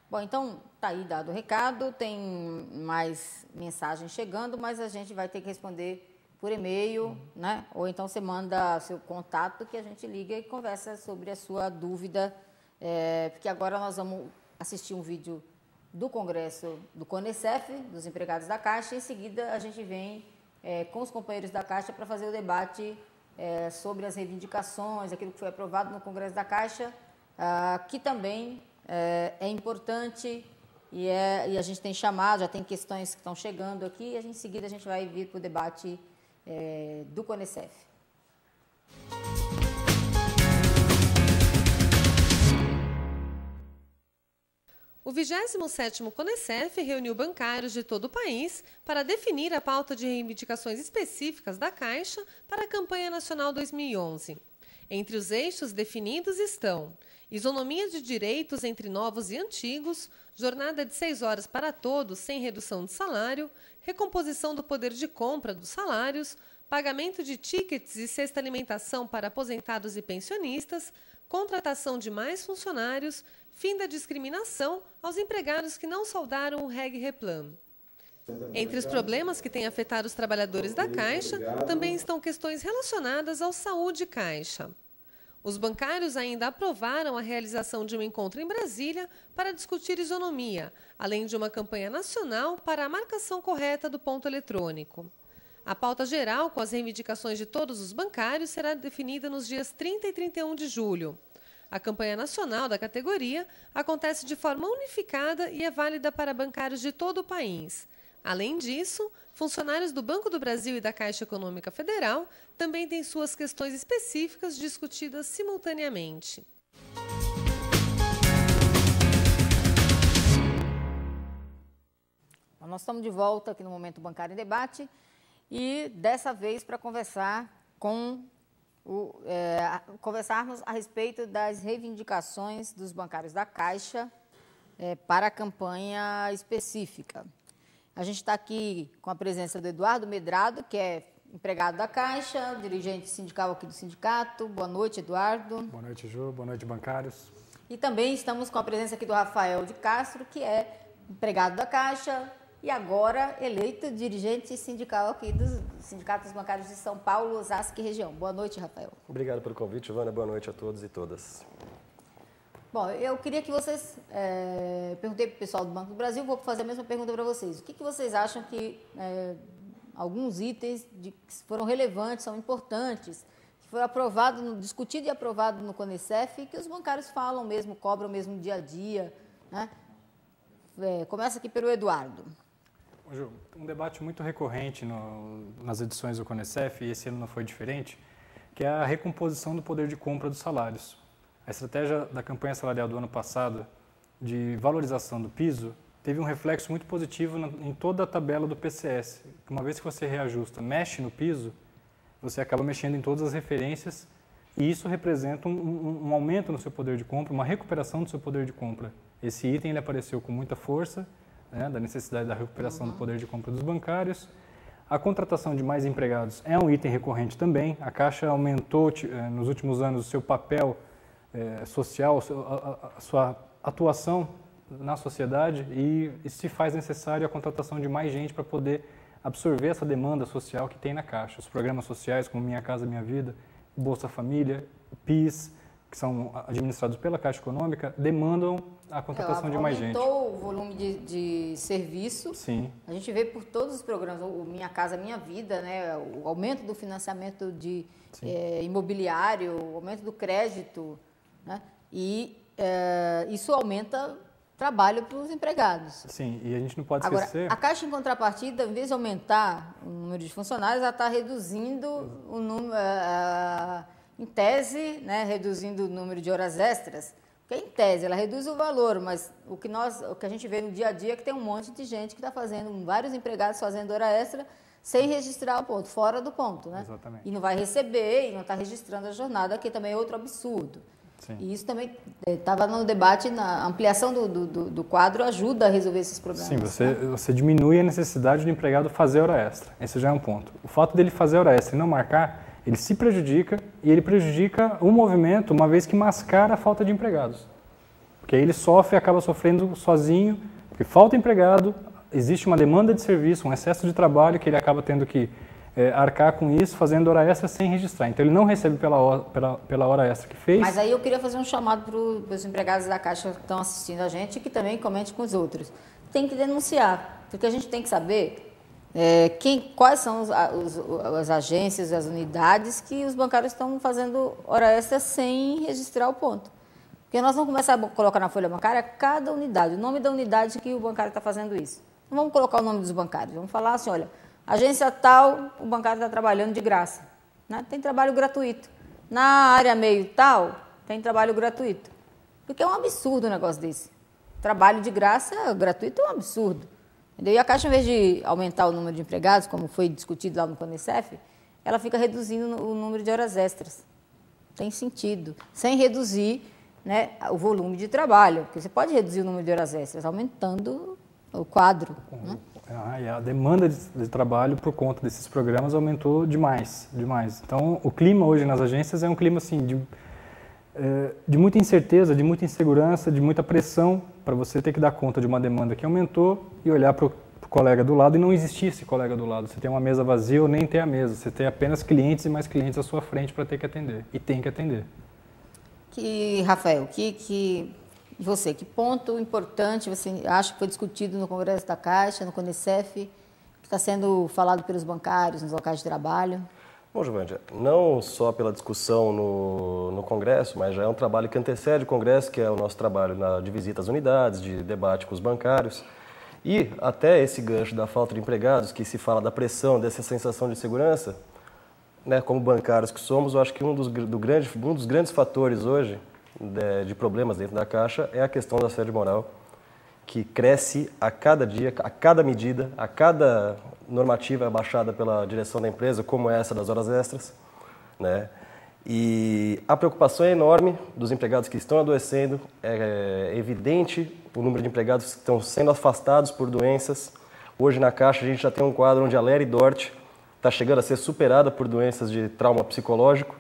Bom, então tá aí dado o recado, tem mais mensagens chegando, mas a gente vai ter que responder por e-mail, né? Ou então você manda seu contato que a gente liga e conversa sobre a sua dúvida, porque agora nós vamos assistir um vídeo do Congresso do CONECEF, dos empregados da Caixa, e em seguida a gente vem com os companheiros da Caixa para fazer o debate sobre as reivindicações, aquilo que foi aprovado no Congresso da Caixa, que também é importante e a gente tem chamado, já tem questões que estão chegando aqui, e em seguida a gente vai vir para o debate do CONECEF. O 27º CONECEF reuniu bancários de todo o país para definir a pauta de reivindicações específicas da Caixa para a campanha nacional 2011. Entre os eixos definidos estão isonomia de direitos entre novos e antigos, jornada de 6 horas para todos sem redução de salário, recomposição do poder de compra dos salários, pagamento de tickets e cesta alimentação para aposentados e pensionistas, contratação de mais funcionários, fim da discriminação aos empregados que não soldaram o REG-Replan. Entre os problemas que têm afetado os trabalhadores da Caixa, também estão questões relacionadas ao Saúde Caixa. Os bancários ainda aprovaram a realização de um encontro em Brasília para discutir isonomia, além de uma campanha nacional para a marcação correta do ponto eletrônico. A pauta geral, com as reivindicações de todos os bancários, será definida nos dias 30 e 31 de julho. A campanha nacional da categoria acontece de forma unificada e é válida para bancários de todo o país. Além disso, funcionários do Banco do Brasil e da Caixa Econômica Federal também têm suas questões específicas discutidas simultaneamente. Nós estamos de volta aqui no Momento Bancário em Debate e dessa vez para conversarmos a respeito das reivindicações dos bancários da Caixa para a campanha específica. A gente está aqui com a presença do Eduardo Medrado, que é empregado da Caixa, dirigente sindical aqui do sindicato. Boa noite, Eduardo. Boa noite, Ju. Boa noite, bancários. E também estamos com a presença aqui do Rafael de Castro, que é empregado da Caixa e agora eleito dirigente sindical aqui dos Sindicatos Bancários de São Paulo, Osasco e região. Boa noite, Rafael. Obrigado pelo convite, Giovana. Boa noite a todos e todas. Bom, eu queria que vocês, perguntei para o pessoal do Banco do Brasil, vou fazer a mesma pergunta para vocês. O que vocês acham que alguns itens que foram relevantes, são importantes, que foram aprovados, discutido e aprovado no CONECEF, e que os bancários falam mesmo, cobram mesmo no dia a dia, né? Começa aqui pelo Eduardo. Ju, um debate muito recorrente nas edições do CONECEF, e esse ano não foi diferente, que é a recomposição do poder de compra dos salários. A estratégia da campanha salarial do ano passado de valorização do piso teve um reflexo muito positivo em toda a tabela do PCS. Uma vez que você reajusta, mexe no piso, você acaba mexendo em todas as referências e isso representa um aumento no seu poder de compra, uma recuperação do seu poder de compra. Esse item ele apareceu com muita força, né, da necessidade da recuperação do poder de compra dos bancários. A contratação de mais empregados é um item recorrente também. A Caixa aumentou nos últimos anos o seu papel social, a sua atuação na sociedade e se faz necessário a contratação de mais gente para poder absorver essa demanda social que tem na Caixa. Os programas sociais como Minha Casa Minha Vida, Bolsa Família, PIS, que são administrados pela Caixa Econômica, demandam a contratação de mais gente. Aumentou o volume de serviço. Sim. A gente vê por todos os programas, o Minha Casa Minha Vida, né, o aumento do financiamento imobiliário, o aumento do crédito, né, e isso aumenta trabalho para os empregados. Sim, e a gente não pode esquecer... esquecer... A Caixa, em contrapartida, em vez de aumentar o número de funcionários, ela está reduzindo o número, em tese, né, reduzindo o número de horas extras, porque em tese ela reduz o valor, mas o que a gente vê no dia a dia é que tem um monte de gente que está fazendo, vários empregados fazendo hora extra sem registrar o ponto, fora do ponto, né? Exatamente. E não vai receber, e não está registrando a jornada, que também é outro absurdo. Sim. E isso também estava no debate, na ampliação do quadro ajuda a resolver esses problemas. Sim, você diminui a necessidade do empregado fazer hora extra. Esse já é um ponto. O fato dele fazer hora extra e não marcar, ele se prejudica e ele prejudica o movimento, uma vez que mascara a falta de empregados. Porque aí ele sofre e acaba sofrendo sozinho, porque falta empregado, existe uma demanda de serviço, um excesso de trabalho que ele acaba tendo que arcar com isso, fazendo hora extra sem registrar. Então ele não recebe pela hora extra que fez. Mas aí eu queria fazer um chamado para os empregados da Caixa que estão assistindo a gente e que também comente com os outros. Tem que denunciar, porque a gente tem que saber quais são as agências, as unidades que os bancários estão fazendo hora extra sem registrar o ponto. Porque nós vamos começar a colocar na folha bancária cada unidade, o nome da unidade que o bancário está fazendo isso. Não vamos colocar o nome dos bancários, vamos falar assim, olha, agência tal, o bancário está trabalhando de graça, né? Tem trabalho gratuito. Na área meio tal, tem trabalho gratuito. Porque é um absurdo um negócio desse. Trabalho de graça, gratuito, é um absurdo. Entendeu? E a Caixa, em vez de aumentar o número de empregados, como foi discutido lá no CONECEF, ela fica reduzindo o número de horas extras. Tem sentido. Sem reduzir, né, o volume de trabalho. Porque você pode reduzir o número de horas extras, aumentando o quadro, né? E a demanda de trabalho por conta desses programas aumentou demais. Então, o clima hoje nas agências é um clima assim, de muita incerteza, de muita insegurança, de muita pressão para você ter que dar conta de uma demanda que aumentou e olhar para o colega do lado e não existir esse colega do lado. Você tem uma mesa vazia ou nem tem a mesa. Você tem apenas clientes e mais clientes à sua frente para ter que atender. E tem que atender. Rafael, você, que ponto importante você acha que foi discutido no Congresso da Caixa, no CONECEF, que está sendo falado pelos bancários nos locais de trabalho? Bom, Giovândia, não só pela discussão no Congresso, mas já é um trabalho que antecede o Congresso, que é o nosso trabalho de visita às unidades, de debate com os bancários. E até esse gancho da falta de empregados, que se fala da pressão, dessa sensação de segurança, né, como bancários que somos, eu acho que um dos grandes fatores hoje de problemas dentro da Caixa é a questão da assédio moral, que cresce a cada dia, a cada medida, a cada normativa baixada pela direção da empresa, como essa das horas extras, né? E a preocupação é enorme dos empregados que estão adoecendo, é evidente o número de empregados que estão sendo afastados por doenças. Hoje na Caixa a gente já tem um quadro onde a Léria Dort está chegando a ser superada por doenças de trauma psicológico.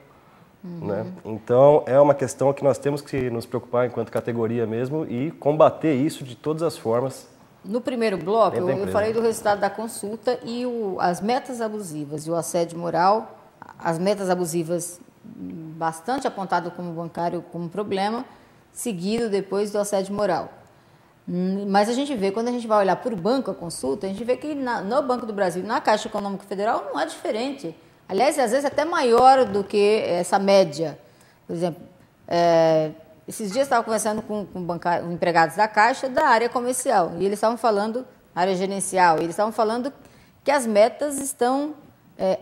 Né? Então, é uma questão que nós temos que nos preocupar enquanto categoria mesmo e combater isso de todas as formas. No primeiro bloco, eu falei do resultado da consulta e as metas abusivas e o assédio moral. As metas abusivas bastante apontado como bancário como problema, seguido depois do assédio moral. Mas a gente vê, quando a gente vai olhar por banco a consulta, a gente vê que no Banco do Brasil, na Caixa Econômica Federal, não é diferente. Aliás, às vezes até maior do que essa média. Por exemplo, esses dias eu estava conversando com empregados da Caixa da área comercial, e eles estavam falando, área gerencial, e eles estavam falando que as metas estão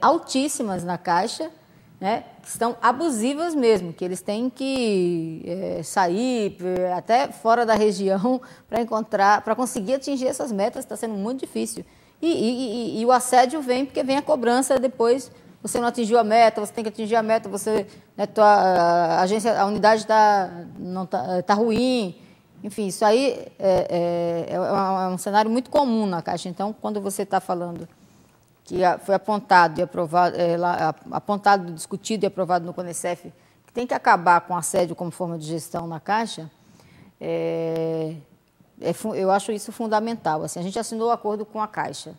altíssimas na Caixa, né, estão abusivas mesmo, que eles têm que sair até fora da região para conseguir atingir essas metas, está sendo muito difícil. E o assédio vem porque vem a cobrança depois. Você não atingiu a meta, você tem que atingir a meta, você, né, a unidade está ruim. Enfim, isso aí é um cenário muito comum na Caixa. Então, quando você está falando que foi apontado e aprovado, apontado, discutido e aprovado no CONECEF, que tem que acabar com assédio como forma de gestão na Caixa, eu acho isso fundamental. Assim, a gente assinou o acordo com a Caixa.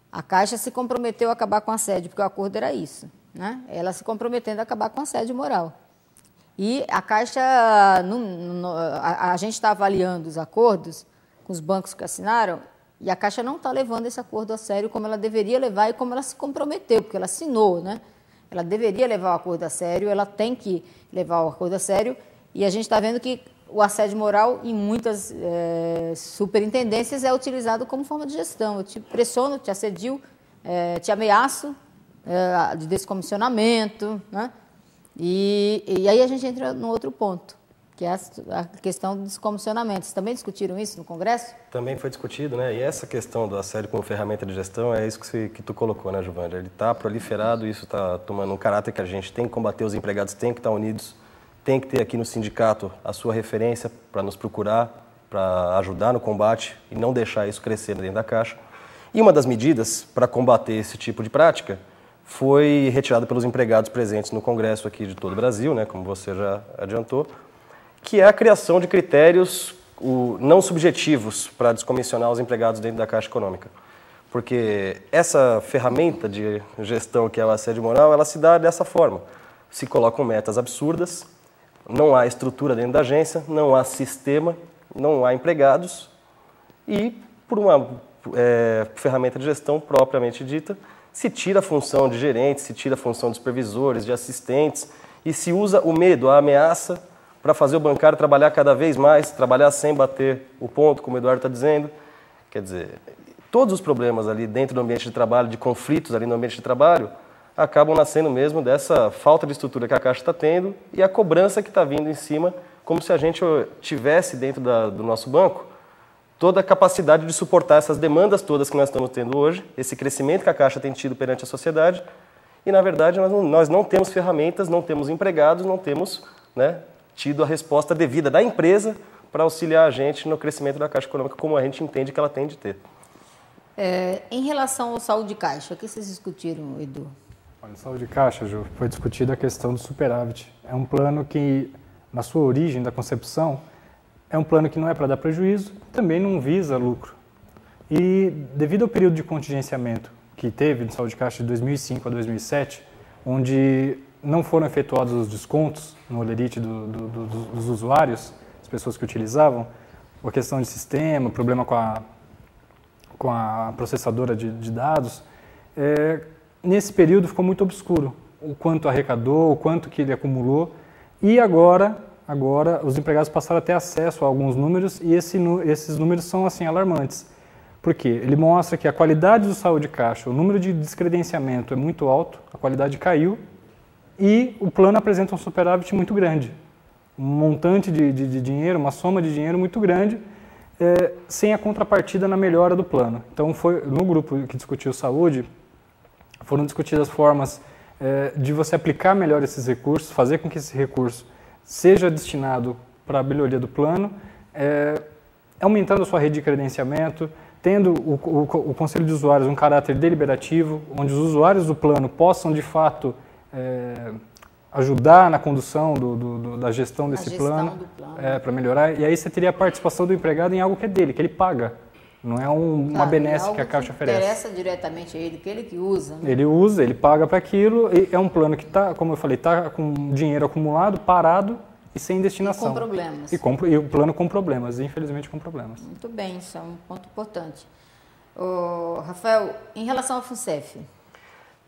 A Caixa se comprometeu a acabar com assédio, porque o acordo era isso, né? Ela se comprometendo a acabar com assédio moral. E a Caixa, a gente está avaliando os acordos com os bancos que assinaram, e a Caixa não está levando esse acordo a sério como ela deveria levar e como ela se comprometeu, porque ela assinou, né? Ela deveria levar o acordo a sério, ela tem que levar o acordo a sério, e a gente está vendo que o assédio moral, em muitas superintendências, é utilizado como forma de gestão. Eu te pressiono, te assedio, te ameaço de descomissionamento, né? E aí a gente entra num outro ponto, que é a questão do descomissionamento. Vocês também discutiram isso no Congresso? Também foi discutido, né? E essa questão do assédio como ferramenta de gestão é isso que tu colocou, né, Giovândia? Ele está proliferado, isso está tomando um caráter que a gente tem que combater, os empregados têm que estar unidos tem que ter aqui no sindicato a sua referência para nos procurar, para ajudar no combate e não deixar isso crescer dentro da Caixa. E uma das medidas para combater esse tipo de prática foi retirada pelos empregados presentes no Congresso aqui de todo o Brasil, né, como você já adiantou, que é a criação de critérios não subjetivos para descomissionar os empregados dentro da Caixa Econômica. Porque essa ferramenta de gestão que é o assédio moral, ela se dá dessa forma. Se colocam metas absurdas, não há estrutura dentro da agência, não há sistema, não há empregados e, por uma ferramenta de gestão propriamente dita, se tira a função de gerentes, se tira a função de supervisores, de assistentes e se usa o medo, a ameaça para fazer o bancário trabalhar cada vez mais, trabalhar sem bater o ponto, como o Eduardo está dizendo. Quer dizer, todos os problemas ali dentro do ambiente de trabalho, de conflitos ali no ambiente de trabalho, acabam nascendo mesmo dessa falta de estrutura que a Caixa está tendo e a cobrança que está vindo em cima, como se a gente tivesse dentro do nosso banco toda a capacidade de suportar essas demandas todas que nós estamos tendo hoje, esse crescimento que a Caixa tem tido perante a sociedade, e na verdade nós não temos ferramentas, não temos empregados, não temos, né, tido a resposta devida da empresa para auxiliar a gente no crescimento da Caixa Econômica, como a gente entende que ela tem de ter. Em relação ao saúde caixa, o que vocês discutiram, Edu? Olha, saúde caixa, Ju, foi discutida a questão do superávit. É um plano que, na sua origem, da concepção, é um plano que não é para dar prejuízo, também não visa lucro. E devido ao período de contingenciamento que teve de saúde caixa de 2005 a 2007, onde não foram efetuados os descontos no holerite dos usuários, as pessoas que utilizavam, a questão de sistema, problema com a processadora de dados, nesse período ficou muito obscuro o quanto arrecadou, o quanto que ele acumulou, e agora os empregados passaram a ter acesso a alguns números e esses números são assim alarmantes. Por quê? Ele mostra que a qualidade do saúde caixa, o número de descredenciamento é muito alto, a qualidade caiu e o plano apresenta um superávit muito grande. Um montante de dinheiro, uma soma de dinheiro muito grande, sem a contrapartida na melhora do plano. Então, no grupo que discutiu saúde, foram discutidas formas de você aplicar melhor esses recursos, fazer com que esse recurso seja destinado para a melhoria do plano, aumentando a sua rede de credenciamento, tendo o Conselho de Usuários um caráter deliberativo, onde os usuários do plano possam, de fato, ajudar na condução da gestão desse plano, para melhorar. E aí você teria a participação do empregado em algo que é dele, que ele paga. Não é uma benesse que a Caixa oferece. Interessa diretamente a ele, que ele que usa. Né? Ele usa, ele paga para aquilo, e é um plano que está, como eu falei, está com dinheiro acumulado, parado e sem destinação. E com problemas. E o plano com problemas, infelizmente com problemas. Muito bem, isso é um ponto importante. Rafael, em relação ao FUNCEF?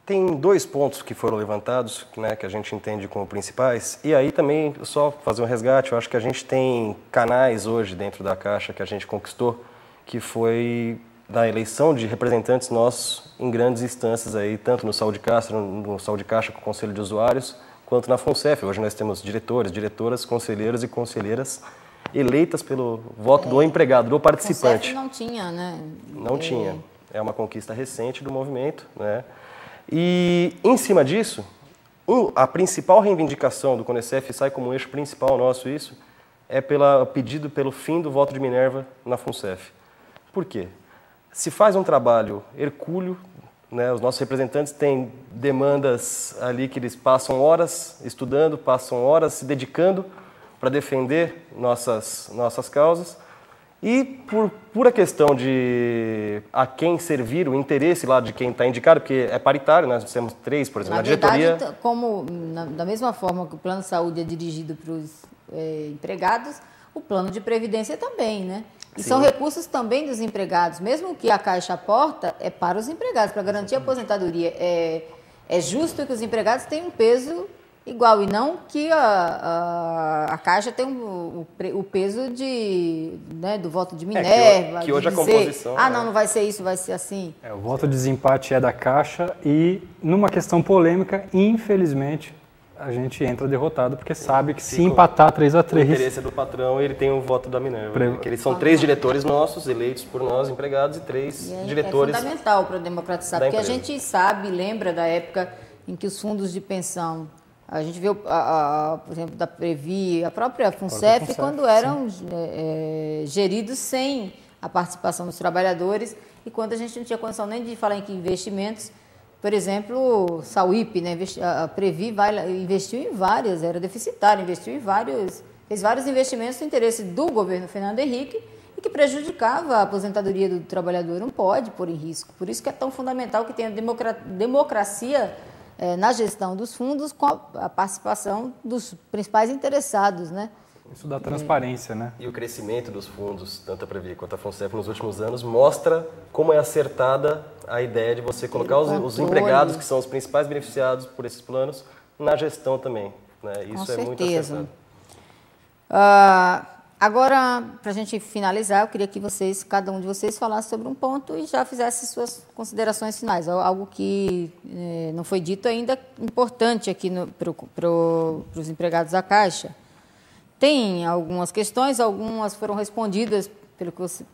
Tem 2 pontos que foram levantados, né, que a gente entende como principais, e aí também, só fazer um resgate, eu acho que a gente tem canais hoje dentro da Caixa que a gente conquistou, que foi da eleição de representantes nossos em grandes instâncias aí, tanto no Saúde Caixa com o Conselho de Usuários, quanto na FUNCEF. Hoje nós temos diretores, diretoras, conselheiros e conselheiras eleitas pelo voto do empregado, do participante. FUNCEF não tinha, né? Não tinha. É uma conquista recente do movimento, né? E em cima disso, a principal reivindicação do CONECEF, sai como eixo principal nosso isso, é pedido pelo fim do voto de Minerva na FUNCEF. Por quê? Se faz um trabalho hercúleo, né, os nossos representantes têm demandas ali que eles passam horas estudando, passam horas se dedicando para defender nossas causas, e por pura questão de a quem servir, o interesse lá de quem está indicado, porque é paritário, nós temos 3, por exemplo, na diretoria... verdade, da mesma forma que o plano de saúde é dirigido para os empregados, o plano de previdência também, né? E Sim. São recursos também dos empregados, mesmo que a Caixa aporta, é para os empregados, para garantir a aposentadoria. É justo que os empregados tenham um peso igual, e não que a Caixa tem o peso do voto de Minerva. Que hoje a dizer, composição... não vai ser isso, vai ser assim. O voto de desempate é da Caixa e, numa questão polêmica, infelizmente, a gente entra derrotado, porque sabe que se empatar 3-3... O interesse é do patrão, ele tem o voto da Minerva. Que eles são 3 diretores nossos, eleitos por nós, empregados, e 3 diretores... É fundamental para democratizar, porque a gente sabe, lembra da época em que os fundos de pensão A gente viu, por exemplo, da Previ, a própria FUNCEF, quando eram geridos sem a participação dos trabalhadores e quando a gente não tinha condição nem de falar em que investimentos. Por exemplo, Sauípe, né? A Previ investiu em várias, era deficitária, investiu em fez vários investimentos no interesse do governo Fernando Henrique e que prejudicava a aposentadoria do trabalhador. Não pode pôr em risco. Por isso que é tão fundamental que tenha democracia na gestão dos fundos com a participação dos principais interessados, né? Isso dá transparência, né? E o crescimento dos fundos, tanto a Previ quanto a FUNCEF nos últimos anos, mostra como é acertada a ideia de você colocar os empregados, que são os principais beneficiados por esses planos, na gestão também, né? Isso é muito acertado. Agora, para a gente finalizar, eu queria que cada um de vocês falasse sobre um ponto e já fizesse suas considerações finais. Algo que não foi dito ainda, importante aqui para os empregados da Caixa. Tem algumas questões, algumas foram respondidas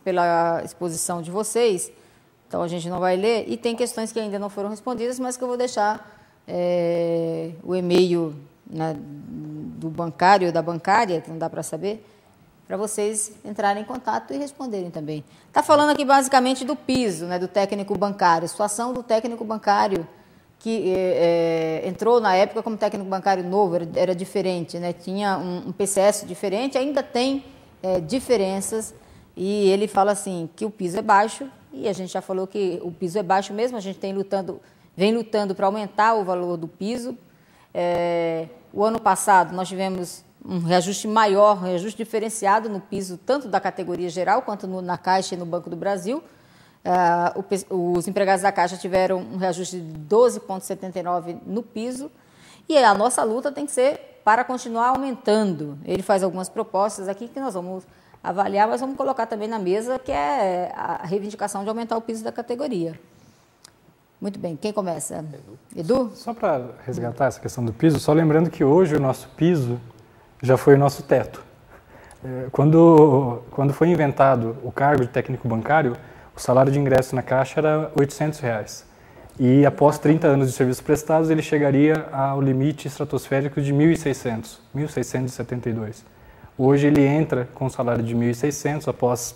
pela exposição de vocês, então a gente não vai ler, e tem questões que ainda não foram respondidas, mas que eu vou deixar o e-mail, né, do bancário, da bancária, que não dá para saber, para vocês entrarem em contato e responderem também. Está falando aqui basicamente do piso, né, do técnico bancário, situação do técnico bancário, que entrou na época como técnico bancário novo, era diferente, né? Tinha um PCS diferente, ainda tem diferenças, e ele fala assim, que o piso é baixo, e a gente já falou que o piso é baixo mesmo, a gente vem lutando para aumentar o valor do piso. O ano passado nós tivemos um reajuste maior, um reajuste diferenciado no piso, tanto da categoria geral, quanto na Caixa e no Banco do Brasil. Os empregados da Caixa tiveram um reajuste de 12,79 no piso, e a nossa luta tem que ser para continuar aumentando. Ele faz algumas propostas aqui que nós vamos avaliar, mas vamos colocar também na mesa, que é a reivindicação de aumentar o piso da categoria. Muito bem, quem começa? Edu? Só para resgatar essa questão do piso, só lembrando que hoje o nosso piso já foi o nosso teto. Quando foi inventado o cargo de técnico bancário, o salário de ingresso na Caixa era R$ 800. E após 30 anos de serviços prestados, ele chegaria ao limite estratosférico de 1.600, 1.672. Hoje ele entra com um salário de 1.600, após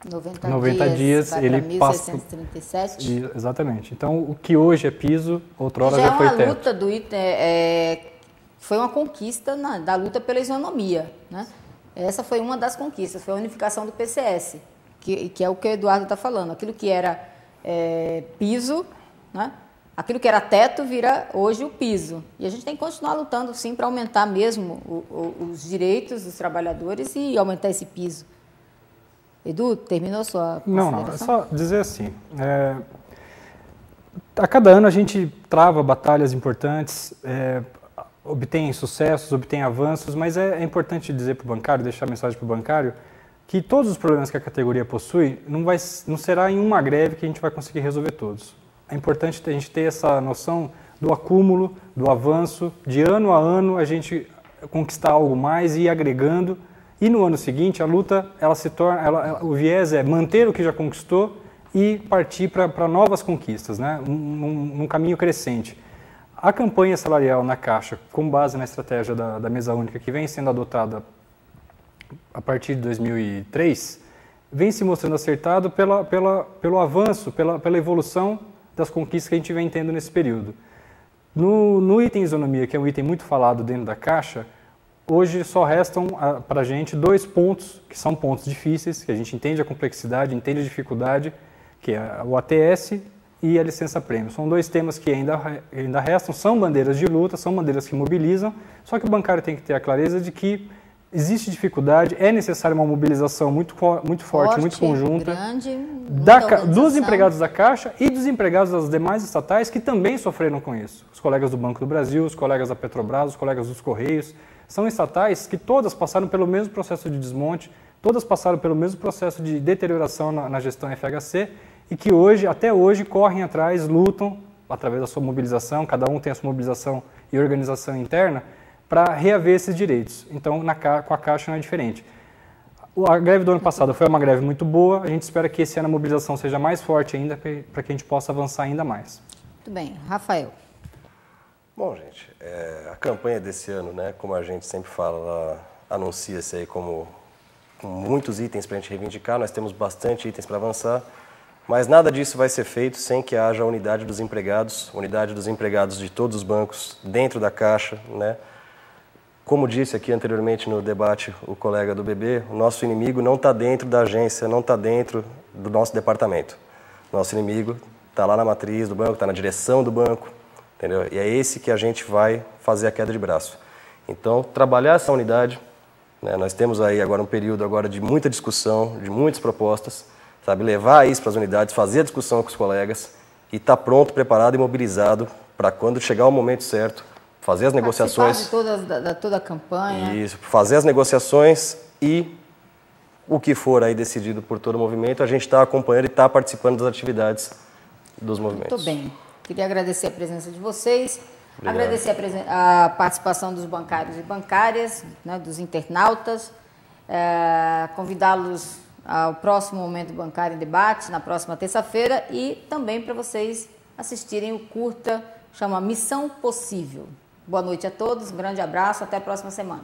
90 dias ele passa... 1.637. Exatamente. Então, o que hoje é piso, outrora já foi teto. Já é uma luta do foi uma conquista da luta pela isonomia, né? Essa foi uma das conquistas, foi a unificação do PCS. Que é o que o Eduardo está falando, aquilo que era piso, né? Aquilo que era teto vira hoje o piso. E a gente tem que continuar lutando, sim, para aumentar mesmo os direitos dos trabalhadores e aumentar esse piso. Edu, terminou sua consideração? Não, é só dizer assim, a cada ano a gente trava batalhas importantes, obtém sucessos, obtém avanços, mas é importante dizer para o bancário, deixar a mensagem para o bancário, que todos os problemas que a categoria possui não será em uma greve que a gente vai conseguir resolver todos. É importante a gente ter essa noção do acúmulo, do avanço, de ano a ano a gente conquistar algo mais e ir agregando. E no ano seguinte a luta o viés é manter o que já conquistou e partir para novas conquistas, né? Num caminho crescente. A campanha salarial na Caixa, com base na estratégia da mesa única que vem sendo adotada a partir de 2003, vem se mostrando acertado pelo avanço, pela evolução das conquistas que a gente vem tendo nesse período. No item isonomia, que é um item muito falado dentro da Caixa, hoje só restam para a gente 2 pontos, que são pontos difíceis, que a gente entende a complexidade, entende a dificuldade, que é o ATS e a licença-prêmio. São 2 temas que ainda restam, são bandeiras de luta, são bandeiras que mobilizam, só que o bancário tem que ter a clareza de que existe dificuldade, é necessária uma mobilização muito forte, muito conjunta, grande, dos empregados da Caixa e dos empregados das demais estatais que também sofreram com isso. Os colegas do Banco do Brasil, os colegas da Petrobras, os colegas dos Correios, são estatais que todas passaram pelo mesmo processo de desmonte, todas passaram pelo mesmo processo de deterioração na gestão FHC e que até hoje, correm atrás, lutam, através da sua mobilização, cada um tem a sua mobilização e organização interna, para reaver esses direitos. Então, com a Caixa não é diferente. A greve do ano passado foi uma greve muito boa, a gente espera que esse ano a mobilização seja mais forte ainda, para que a gente possa avançar ainda mais. Muito bem. Rafael. Bom, gente, a campanha desse ano, né, como a gente sempre fala, ela anuncia-se aí com muitos itens para a gente reivindicar, nós temos bastante itens para avançar, mas nada disso vai ser feito sem que haja a unidade dos empregados de todos os bancos dentro da Caixa, né? Como disse aqui anteriormente no debate o colega do BB, o nosso inimigo não está dentro da agência, não está dentro do nosso departamento. Nosso inimigo está lá na matriz do banco, está na direção do banco, entendeu? E é esse que a gente vai fazer a queda de braço. Então, trabalhar essa unidade, né? Nós temos aí agora um período agora de muita discussão, de muitas propostas, sabe? Levar isso para as unidades, fazer a discussão com os colegas e estar pronto, preparado e mobilizado para quando chegar o momento certo, fazer as negociações. De toda a campanha. Isso, fazer as negociações e o que for aí decidido por todo o movimento, a gente está acompanhando e está participando das atividades dos movimentos. Muito bem. Queria agradecer a presença de vocês, Obrigado. agradecer a participação dos bancários e bancárias, né, dos internautas, convidá-los ao próximo Momento Bancário em Debate, na próxima terça-feira, e também para vocês assistirem o curta, chama Missão Possível. Boa noite a todos, um grande abraço, até a próxima semana.